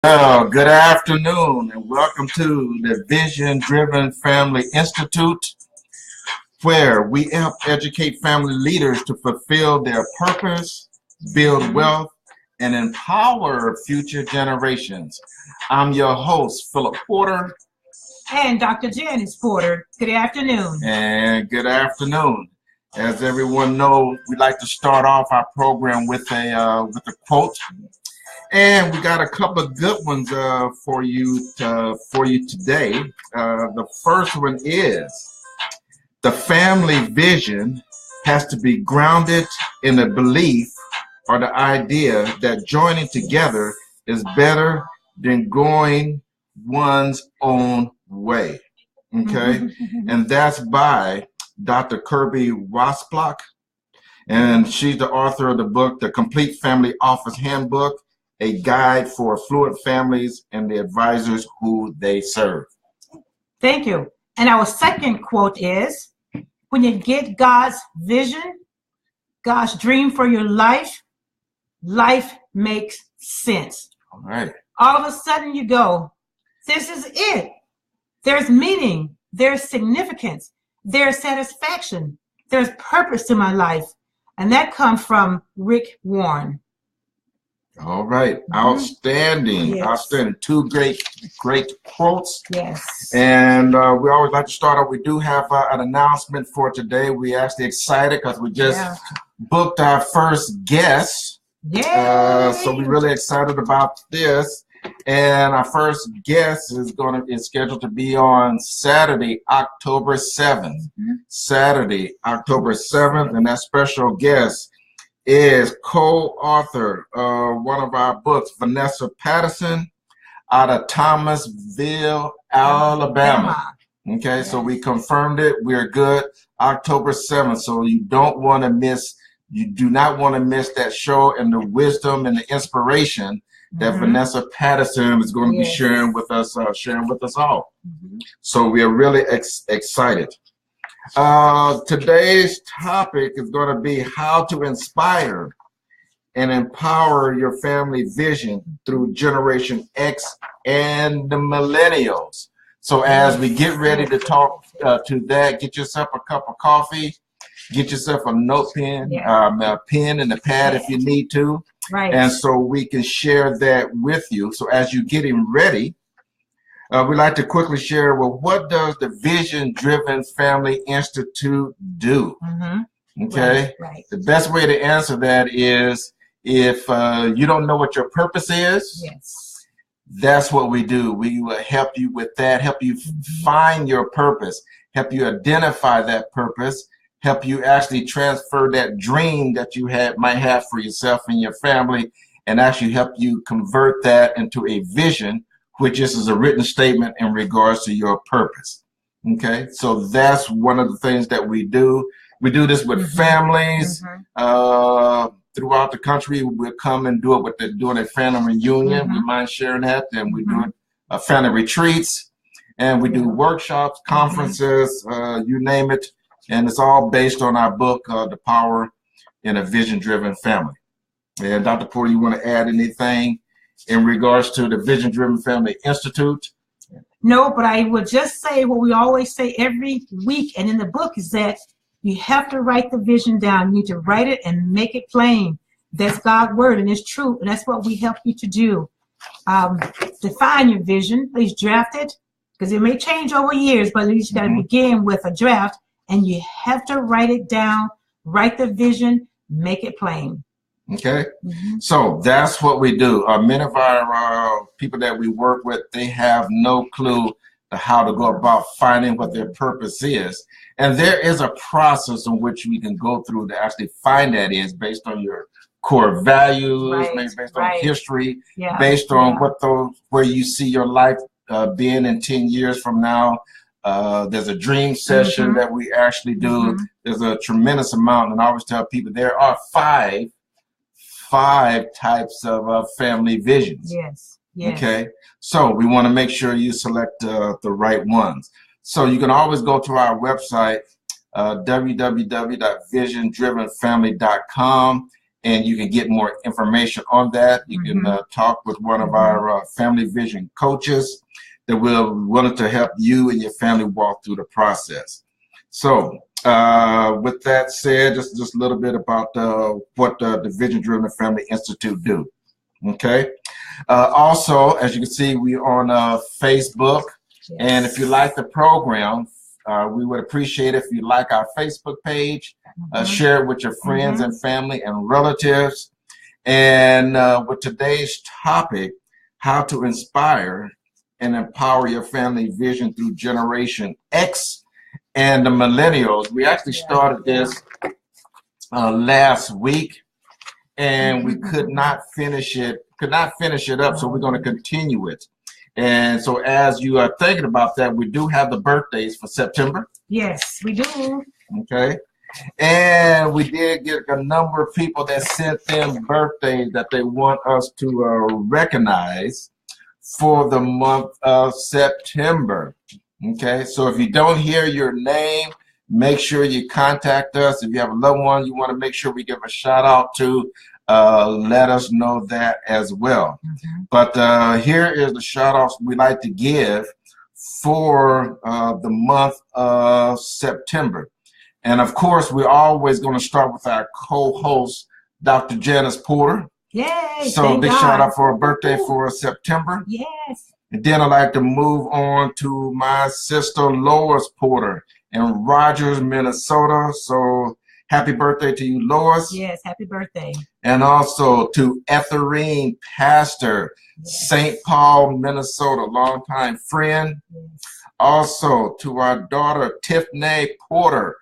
Well, good afternoon and welcome to the Vision Driven Family Institute, where we help educate family leaders to fulfill their purpose, build wealth, and empower future generations. I'm your host, Philip Porter. And Dr. Janice Porter. Good afternoon. And good afternoon. As everyone knows, we like to start off our program with a quote. And we got a couple of good ones for you today. The first one is, the family vision has to be grounded in the belief or the idea that joining together is better than going one's own way. Okay, and that's by Dr. Kirby Wasblock, and she's the author of the book, The Complete Family Office Handbook, a guide for affluent families and the advisors who they serve. Thank you. And our second quote is, when you get God's vision, God's dream for your life, life makes sense. All right. All of a sudden you go, this is it. There's meaning, there's significance, there's satisfaction, there's purpose to my life. And that comes from Rick Warren. All right. Outstanding. Yes. Outstanding. Two great quotes. Yes. And we always like to start off. We do have an announcement for today. We're actually excited because we just booked our first guest. Yeah. So we're really excited about this. And our first guest is scheduled to be on Saturday, October 7th. Saturday, October 7th. And that special guest is co-author of one of our books, Vanessa Patterson, out of Thomasville, Alabama. Okay, so we confirmed it. We're good. October 7th. So you do not want to miss that show and the wisdom and the inspiration that Vanessa Patterson is going to be sharing with us all. So we are really excited. Today's topic is going to be how to inspire and empower your family vision through Generation X and the Millennials. So as we get ready to talk to that, get yourself a cup of coffee, get yourself a note pen, a pen and a pad if you need to. Right. And so we can share that with you. So as you're getting ready, we'd like to quickly share, well, what does the Vision Driven Family Institute do? Okay. Right. The best way to answer that is, if you don't know what your purpose is, that's what we do. We will help you with that, help you find your purpose, help you identify that purpose, help you actually transfer that dream that you might have for yourself and your family, and actually help you convert that into a vision, which is a written statement in regards to your purpose. Okay, so that's one of the things that we do. We do this with families throughout the country. We'll come and do it with doing a family reunion. We mind sharing that. And we do family retreats, and we do workshops, conferences, you name it. And it's all based on our book, The Power in a Vision-Driven Family. And Dr. Porter, you want to add anything in regards to the Vision Driven Family Institute? No, but I would just say what we always say every week and in the book is that you have to write the vision down. You need to write it and make it plain. That's God's word and it's true. And that's what we help you to do. Define your vision, please draft it, because it may change over years, but at least you got to begin with a draft, and you have to write it down, write the vision, make it plain. Okay, so that's what we do. Many of our people that we work with, they have no clue how to go about finding what their purpose is. And there is a process in which we can go through to actually find that is based on your core values, maybe based on history, based on where you see your life being in 10 years from now. There's a dream session that we actually do. There's a tremendous amount, and I always tell people there are five types of family visions. Okay, so we want to make sure you select the right ones. So you can always go to our website, www.visiondrivenfamily.com, and you can get more information on that. You can talk with one of our family vision coaches that will willing to help you and your family walk through the process. So with that said, just a little bit about what the Vision Driven Family Institute do. Okay. Also, as you can see, we're on Facebook. Yes. And if you like the program, we would appreciate if you like our Facebook page, share it with your friends and family and relatives. And with today's topic, how to inspire and empower your family vision through Generation X and the Millennials. We actually started this last week, and we could not finish it up, so we're going to continue it. And so as you are thinking about that, we do have the birthdays for September. Yes, we do. Okay. And we did get a number of people that sent them birthdays that they want us to recognize for the month of September. Okay. So if you don't hear your name, make sure you contact us. If you have a loved one you want to make sure we give a shout out to, let us know that as well. But here is the shout outs we like to give for the month of September. And of course, we're always going to start with our co-host, Dr. Janice Porter. Yay! So big shout out for her birthday for September. Yes. And then I'd like to move on to my sister, Lois Porter in Rogers, Minnesota. So happy birthday to you, Lois. Yes, happy birthday. And also to Etherine Pastor, St. Paul, Minnesota, longtime friend. Also to our daughter, Tiffany Porter,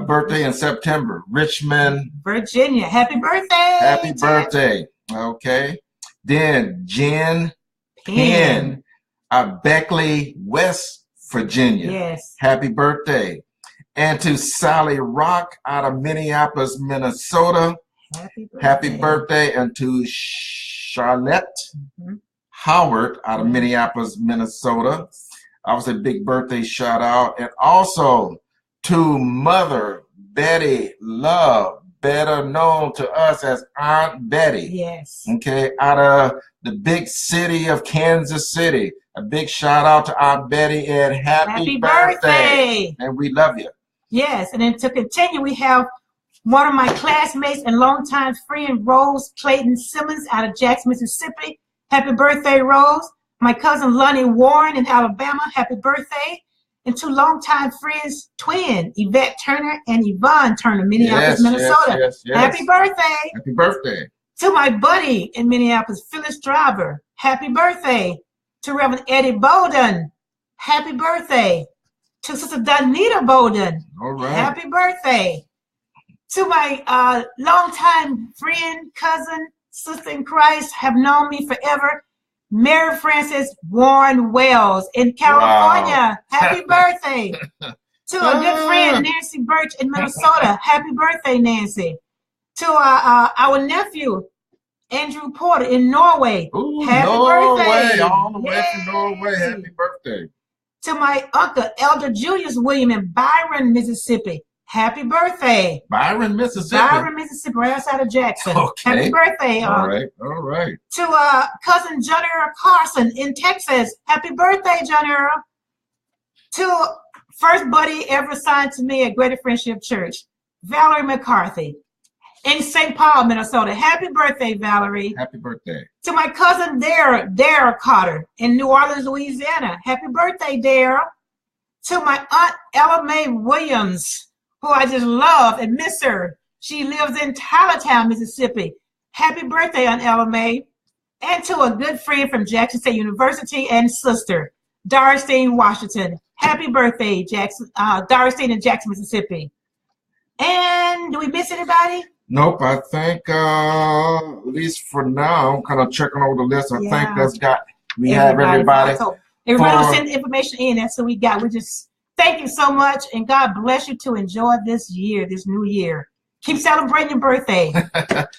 birthday in September, Richmond, Virginia. Happy birthday. Happy birthday. Okay. Then Jen Penn, Beckley, West Virginia. Yes. Happy birthday. And to Sally Rock out of Minneapolis, Minnesota. Happy birthday. And to Charlotte Howard out of Minneapolis, Minnesota. I was a big birthday shout out. And also to Mother Betty Love, better known to us as Aunt Betty. Yes. Okay, out of the big city of Kansas City. A big shout out to Aunt Betty and happy birthday. And we love you. Yes, and then to continue, we have one of my classmates and longtime friend, Rose Clayton Simmons out of Jackson, Mississippi. Happy birthday, Rose. My cousin Lonnie Warren in Alabama. Happy birthday. And two longtime friends, twin, Yvette Turner and Yvonne Turner, Minneapolis, Minnesota. Yes. Happy birthday. Happy birthday. To my buddy in Minneapolis, Phyllis Driver. Happy birthday. To Reverend Eddie Bowden. Happy birthday. To Sister Donita Bowden. All right. Happy birthday. To my longtime friend, cousin, sister in Christ, have known me forever, Mary Frances Warren Wells in California. Wow. Happy birthday. To a good friend, Nancy Birch in Minnesota. Happy birthday, Nancy. To our nephew, Andrew Porter in Norway. Ooh, happy birthday. All the Yay. way from Norway. Happy birthday. To my uncle, Elder Julius William in Byron, Mississippi. Happy birthday. Byron, Mississippi. Byron, Mississippi, right outside of Jackson. Okay. Happy birthday. All right. To cousin John Earl Carson in Texas. Happy birthday, John Earl. To first buddy ever assigned to me at Greater Friendship Church, Valerie McCarthy in St. Paul, Minnesota. Happy birthday, Valerie. Happy birthday. To my cousin Dara Carter in New Orleans, Louisiana. Happy birthday, Dara. To my aunt Ella Mae Williams, who I just love and miss her. She lives in Tylertown, Mississippi. Happy birthday, Aunt Ella Mae. And to a good friend from Jackson State University and sister, Darstine Washington. Happy birthday, Darstine in Jackson, Mississippi. And do we miss anybody? Nope, I think at least for now, I'm kind of checking over the list. I think we have everybody. Everybody will send information in. That's what we got. We just thank you so much, and God bless you to enjoy this year, this new year. Keep celebrating your birthday.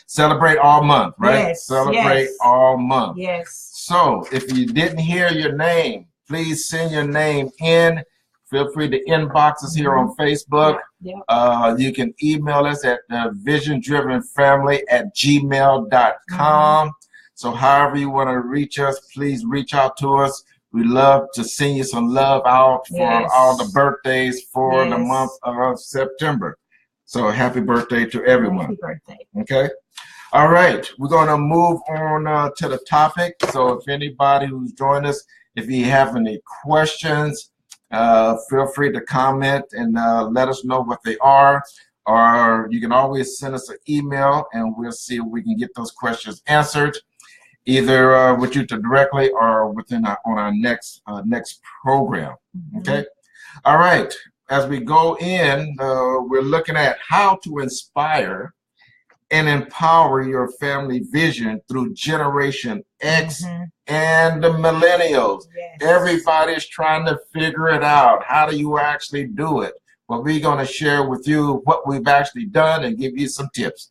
Celebrate all month, right? Yes. Celebrate all month. Yes. So if you didn't hear your name, please send your name in Feel free to inbox us here on Facebook. You can email us at visiondrivenfamily@gmail.com. So however you want to reach us, please reach out to us. We love to send you some love out for all the birthdays for the month of September. So happy birthday to everyone. Happy birthday. Okay. All right. We're going to move on to the topic. So if anybody who's joined us, if you have any questions, feel free to comment and let us know what they are. Or you can always send us an email and we'll see if we can get those questions answered, either with you directly or within on our next program. Okay. All right. As we go in, we're looking at how to inspire and empower your family vision through Generation X and the Millennials. Everybody's trying to figure it out. How do you actually do it? Well, we're going to share with you what we've actually done and give you some tips.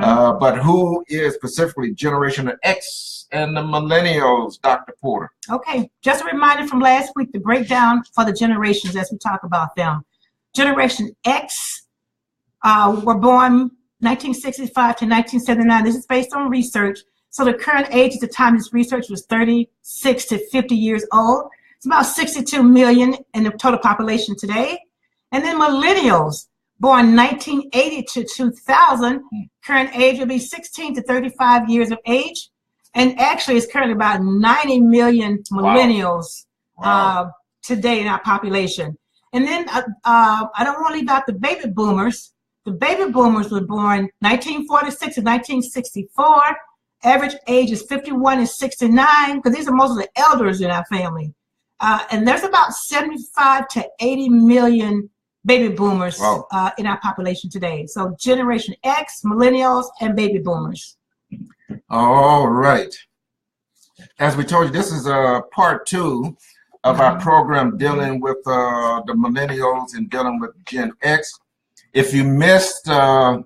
But who is specifically Generation X and the Millennials, Dr. Porter? Okay, just a reminder from last week, the breakdown for the generations as we talk about them. Generation X were born 1965 to 1979. This is based on research. So the current age at the time of this research was 36 to 50 years old. It's about 62 million in the total population today. And then millennials, born 1980 to 2000, current age will be 16 to 35 years of age. And actually it's currently about 90 million millennials today in our population. And then I don't want to leave out the baby boomers. The baby boomers were born 1946 to 1964. Average age is 51 and 69, because these are most of the elders in our family. And there's about 75 to 80 million baby boomers in our population today. So Generation X, millennials, and baby boomers. All right. As we told you, this is part 2 of our program dealing with the millennials and dealing with Gen X. If you missed the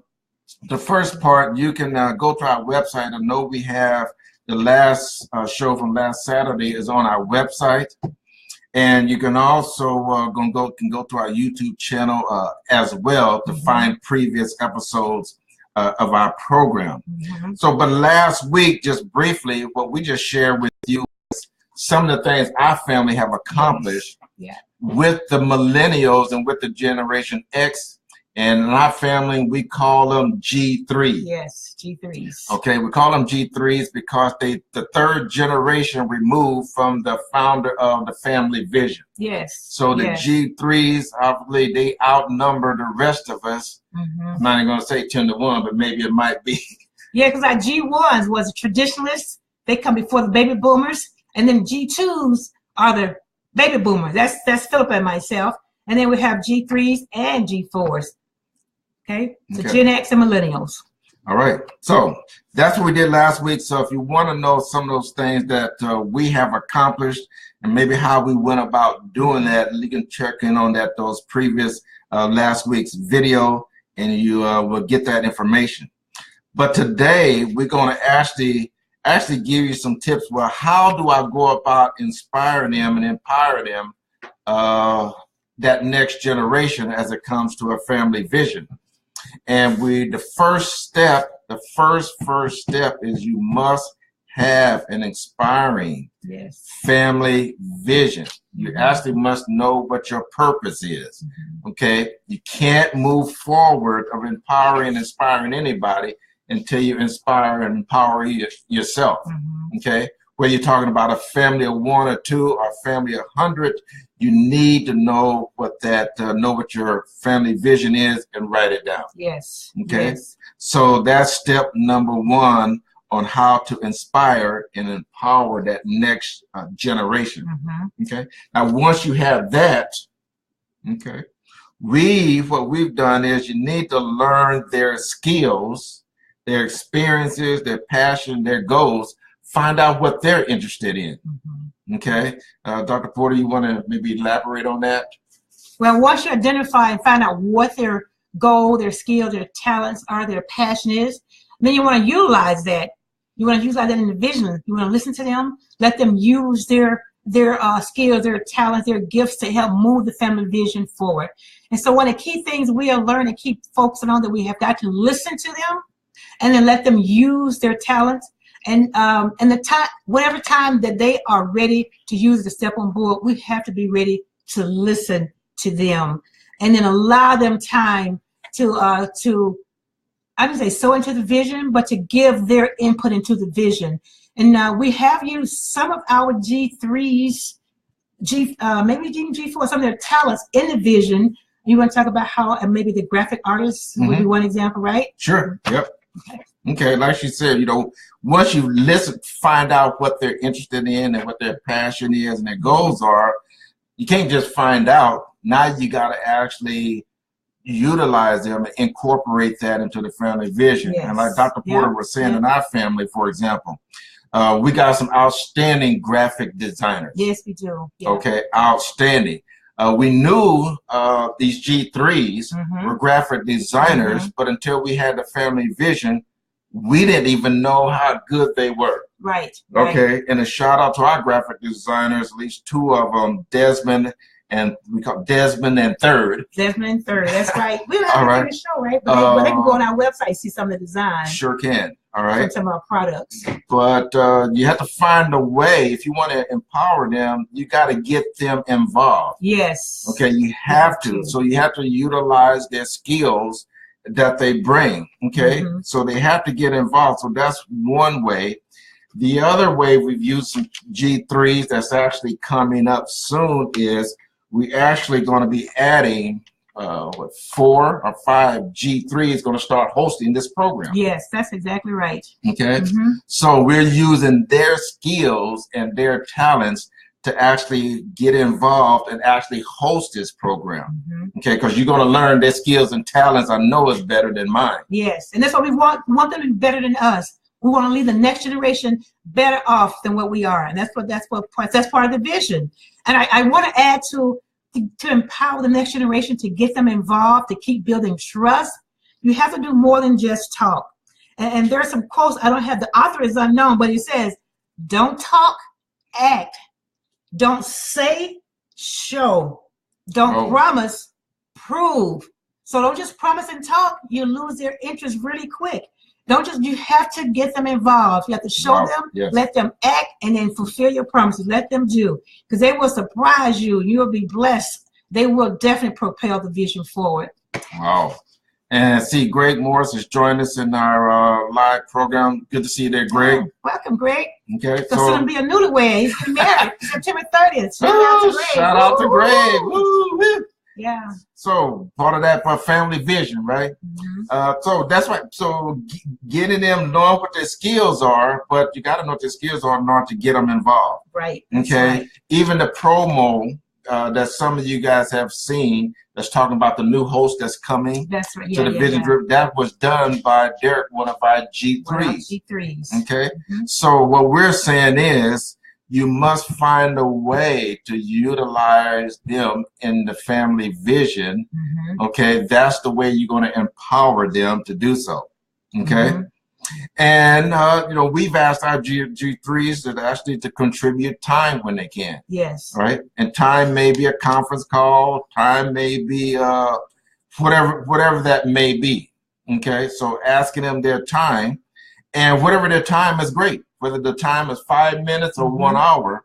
first part, you can go to our website. I know we have the last show from last Saturday is on our website, and you can also go to our YouTube channel as well to find previous episodes of our program. So, but last week, just briefly, what we just shared with you is some of the things our family have accomplished with the millennials and with the Generation X. And in our family, we call them G3. Yes, G3s. Okay, we call them G3s because the third generation removed from the founder of the family vision. Yes. So the G3s, obviously, they outnumber the rest of us. I'm not even going to say 10 to 1, but maybe it might be. Yeah, because our G1s was the traditionalists. They come before the baby boomers. And then G2s are the baby boomers. That's Philip and myself. And then we have G3s and G4s. Okay, so Gen X and millennials. All right, so that's what we did last week. So if you want to know some of those things that we have accomplished and maybe how we went about doing that, you can check in on those previous last week's video, and you will get that information. But today we're going to actually give you some tips. Well, how do I go about inspiring them and empowering them, that next generation as it comes to a family vision? And the first step is you must have an inspiring family vision. You actually must know what your purpose is. Okay, you can't move forward of empowering and inspiring anybody until you inspire and empower yourself. Okay, whether you're talking about a family of 1 or 2 or a family of 100, you need to know what your family vision is and write it down. Yes. Okay. Yes. So that's step number 1 on how to inspire and empower that next generation. Okay. Now, once you have that, okay, what we've done is you need to learn their skills, their experiences, their passion, their goals. Find out what they're interested in. Okay, Dr. Porter, you want to maybe elaborate on that? Well, once you identify and find out what their goal, their skills, their talents are, their passion is, then you want to utilize that. You want to utilize that in the vision. You want to listen to them, let them use their their skills, their talents, their gifts to help move the family vision forward. And so one of the key things we are learning, keep focusing on, that we have got to listen to them and then let them use their talents. And the time, whatever time that they are ready to use the step on board, we have to be ready to listen to them and then allow them time to I would say sow into the vision, but to give their input into the vision. And we have used some of our G3s, maybe G4, some of their talents in the vision. You want to talk about how maybe the graphic artists would be one example, right? Sure. Yep. Okay. Like she said, you know, once you listen, find out what they're interested in and what their passion is and their goals are, you can't just find out. Now you got to actually utilize them and incorporate that into the family vision. Yes. And like Dr. Porter was saying, in our family, for example, we got some outstanding graphic designers. Yes, we do. Yeah. Okay, outstanding. We knew these G3s were graphic designers, but until we had the family vision, we didn't even know how good they were. Right. Okay, and a shout out to our graphic designers, at least two of them, Desmond and Third. Desmond and Third, that's right. We don't have to do the show, right? But they can go on our website and see some of the designs. Sure can. All right. Some of our products. But you have to find a way. If you want to empower them, you got to get them involved. Yes. Okay, you have to. So you have to utilize their skills that they bring. Okay, so they have to get involved. So that's one way. The other way we've used some G3s that's actually coming up soon is we actually going to be adding 4 or 5 G3s going to start hosting this program. Yes, that's exactly right. Okay, so we're using their skills and their talents to actually get involved and actually host this program. Okay, because you're going to learn their skills and talents. I know is better than mine. Yes, and that's what we want. We want them to be better than us. We want to leave the next generation better off than what we are, and that's part of the vision. And I want to add to empower the next generation, to get them involved, to keep building trust. You have to do more than just talk. And there are some quotes. I don't have, the author is unknown, but it says, "Don't talk, act. Don't say, show. Don't promise, prove." So don't just promise and talk. You lose their interest really quick. Don't just, you have to get them involved. You have to show them, let them act, and then fulfill your promises. Let them do, because they will surprise you. You'll be blessed. They will definitely propel the vision forward. Wow. And see, Greg Morris has joined us in our live program. Good to see you there, Greg. Oh, welcome, Greg. Okay. So soon to be a newlywed. He's been married September 30th. Shout out to Greg. Woo! Yeah. So part of that for family vision, right? So that's why. So getting them knowing what their skills are, but you got to know what their skills are in order to get them involved. Right. Okay. Right. Even the promo that some of you guys have seen, that's talking about the new host that's coming. That's right. To the vision group. That was done by Derek, one of our G3s. Okay. So what we're saying is, you must find a way to utilize them in the family vision. Okay, that's the way you're going to empower them to do so. Okay, and you know, we've asked our G3s that actually to contribute time when they can. Yes. Right, and time may be a conference call. Time may be whatever that may be. Okay, so asking them their time, and whatever their time is great. Whether the time is 5 minutes or 1 hour,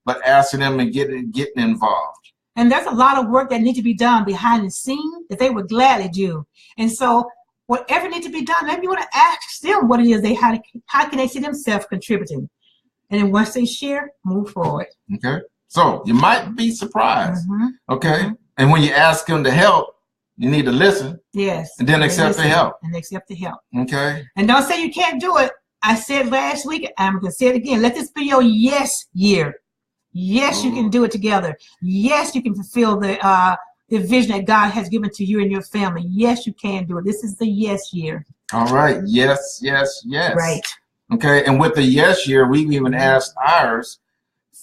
but asking them and getting involved. And there's a lot of work that needs to be done behind the scene that they would gladly do. And so whatever needs to be done, maybe you want to ask them what it is how can they see themselves contributing. And then once they share, move forward. Okay. So you might be surprised. Okay. And when you ask them to help, you need to listen. Yes. And then accept the help. And accept the help. Okay. And don't say you can't do it. I said last week, I'm going to say it again. Let this be your yes year. Yes, you can do it together. Yes, you can fulfill the vision that God has given to you and your family. Yes, you can do it. This is the yes year. All right. Yes, yes, yes. Right. Okay. And with the yes year, we've even asked ours,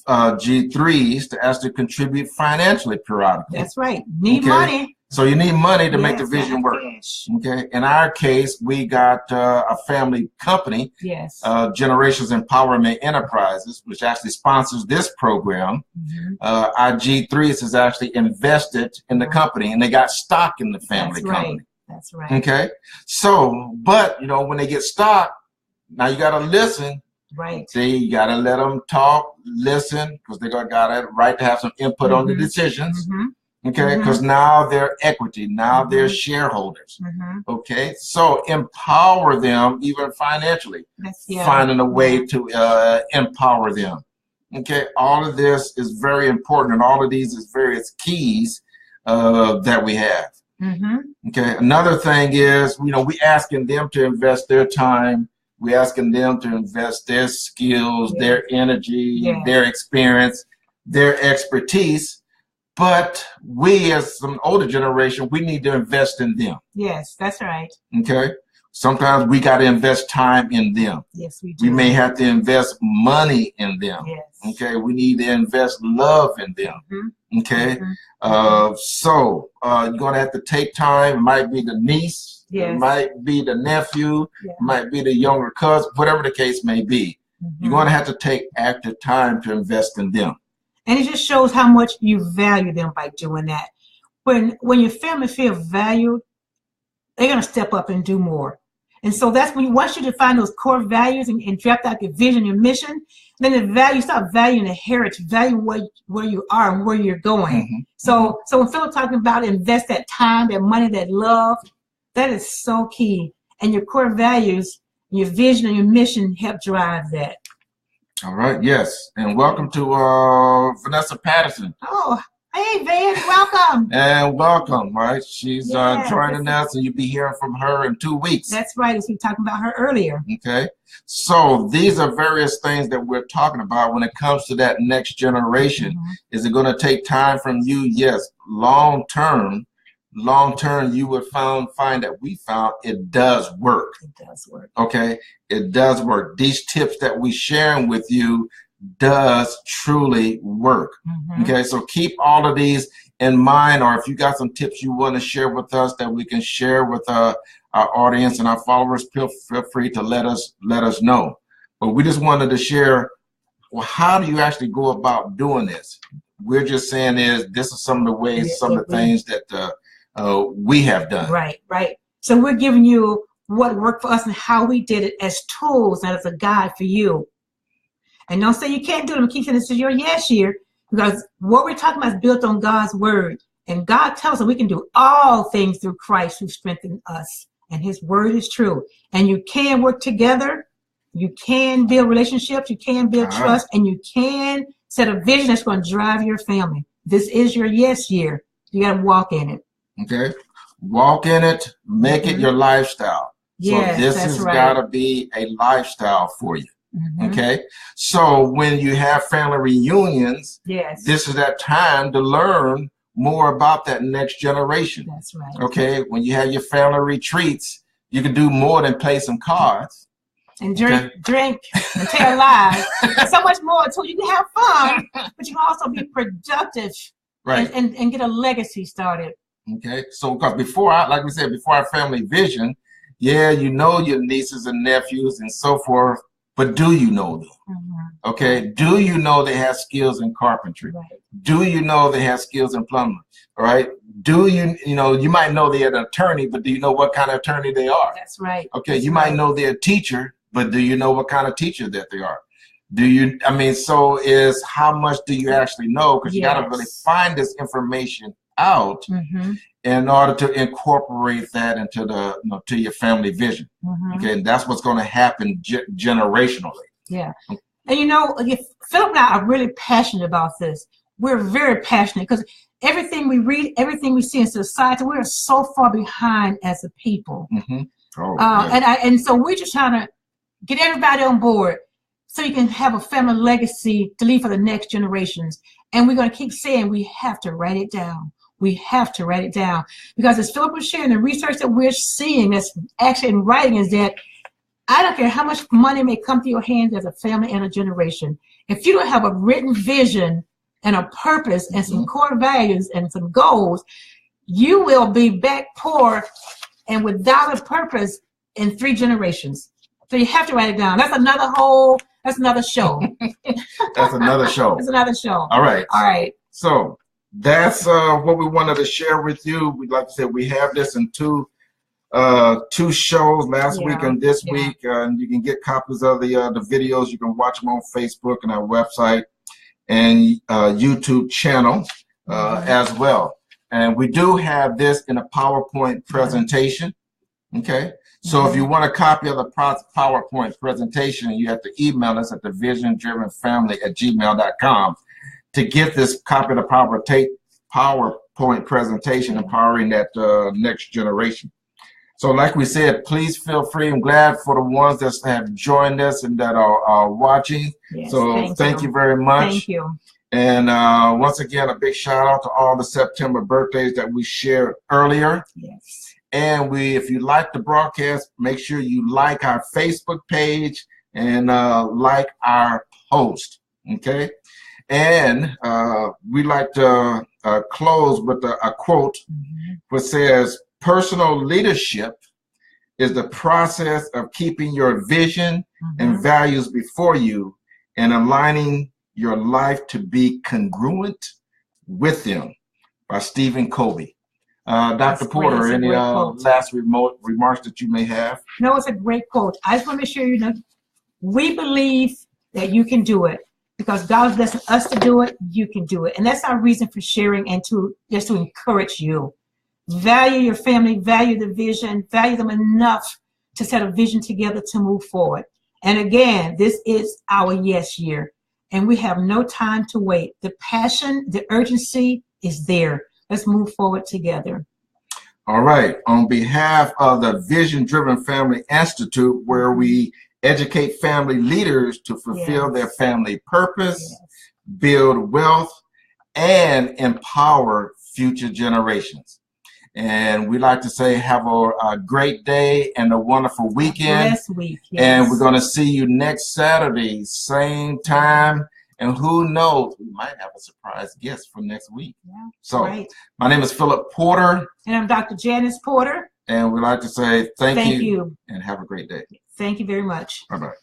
G3s, to contribute financially periodically. That's right. Need money. So you need money to make the vision work. Okay. In our case, we got a family company, Generations Empowerment Enterprises, which actually sponsors this program. Our G3s is actually invested in the company, and they got stock in the family company. That's right. Okay. So, but you know, when they get stock, now you got to listen. Right. See, you got to let them talk, listen, because they got a right to have some input on the decisions. Okay, because now they're equity, now they're shareholders. Okay, so empower them even financially, finding a way to empower them. Okay, all of this is very important, and all of these is various keys that we have. Okay, another thing is, you know, we asking them to invest their time, we asking them to invest their skills, their energy, their experience, their expertise. But we, as some older generation, we need to invest in them. Yes, that's right. Okay. Sometimes we got to invest time in them. Yes, we do. We may have to invest money in them. Yes. Okay. We need to invest love in them. Okay. So you're going to have to take time. It might be the niece. It might be the nephew. It might be the younger cousin, whatever the case may be. You're going to have to take active time to invest in them. And it just shows how much you value them by doing that. When your family feels valued, they're going to step up and do more. And so that's when once you define those core values and draft out your vision, your mission, then you start valuing the heritage, value where you are and where you're going. So when Philip talking about invest that time, that money, that love, that is so key. And your core values, your vision and your mission help drive that. All right, yes, and welcome to Vanessa Patterson. Oh, hey, Van, welcome. And welcome, right? She's joining us, and you'll be hearing from her in 2 weeks. That's right, as we were talking about her earlier. Okay, so these are various things that we're talking about when it comes to that next generation. Is it going to take time from you? Yes, long term, you would find that we found it does work. It does work. Okay, it does work. These tips that we sharing with you does truly work. Okay, so keep all of these in mind, or if you got some tips you want to share with us that we can share with our audience and our followers, feel free to let us know. But we just wanted to share, well, how do you actually go about doing this? We're just saying this is some of the ways, some of the things that we have done. Right. So we're giving you what worked for us and how we did it as tools and as a guide for you. And don't say you can't do them. Keep saying this is your yes year, because what we're talking about is built on God's word. And God tells us we can do all things through Christ who strengthens us. And his word is true. And you can work together. You can build relationships. You can build trust. And you can set a vision that's going to drive your family. This is your yes year. You got to walk in it. Okay, walk in it, make it your lifestyle. Yes, so this has got to be a lifestyle for you. Okay, so when you have family reunions, this is that time to learn more about that next generation. That's right. Okay, when you have your family retreats, you can do more than play some cards. And drink and tell lies. So much more too. You can have fun, but you can also be productive and get a legacy started. Okay, so because before our family vision, you know your nieces and nephews and so forth, but do you know them? Okay, do you know they have skills in carpentry? Do you know they have skills in plumbing? All right, do you might know they're an attorney, but do you know what kind of attorney they are? That's right. Okay, you might know they're a teacher, but do you know what kind of teacher that they are? So is how much do you actually know? Because you got to really find this information out in order to incorporate that into to your family vision. Okay, and that's what's going to happen generationally. Yeah, and Philip and I are really passionate about this. We're very passionate because everything we read, everything we see in society, we are so far behind as a people. And so we're just trying to get everybody on board so you can have a family legacy to leave for the next generations. And we're going to keep saying we have to write it down. We have to write it down, because as Philip was sharing, the research that we're seeing that's actually in writing is that I don't care how much money may come to your hands as a family and a generation. If you don't have a written vision and a purpose and some core values and some goals, you will be back poor and without a purpose in 3 generations. So you have to write it down. That's another show. That's another show. That's another show. All right. All right. So that's what we wanted to share with you. We'd like to say we have this in two shows, last week and this week. And you can get copies of the videos. You can watch them on Facebook and our website and YouTube channel as well. And we do have this in a PowerPoint presentation. Okay. So if you want a copy of the PowerPoint presentation, you have to email us at thevisiondrivenfamily@gmail.com to get this copy of the PowerPoint presentation, empowering that next generation. So like we said, please feel free. I'm glad for the ones that have joined us and that are watching. Yes, so thank you very much. Thank you. And once again, a big shout out to all the September birthdays that we shared earlier. Yes. And if you like the broadcast, make sure you like our Facebook page and like our post, okay? And we like to close with a quote which says, personal leadership is the process of keeping your vision and values before you and aligning your life to be congruent with them, by Stephen Covey. Dr. Porter, any last remarks that you may have? No, it's a great quote. I just want to make sure you know, we believe that you can do it because God blessed us to do it. You can do it, and that's our reason for sharing and just to encourage you. Value your family, value the vision, value them enough to set a vision together to move forward. And again, this is our yes year, and we have no time to wait. The passion, the urgency is there. Let's move forward together. All right. On behalf of the Vision Driven Family Institute, where we educate family leaders to fulfill their family purpose, build wealth, and empower future generations. And we like to say have a great day and a wonderful weekend. Yes, week. Yes. And we're going to see you next Saturday, same time. And who knows, we might have a surprise guest for next week. Yeah, so my name is Philip Porter. And I'm Dr. Janice Porter. And we'd like to say thank you and have a great day. Thank you very much. Bye-bye.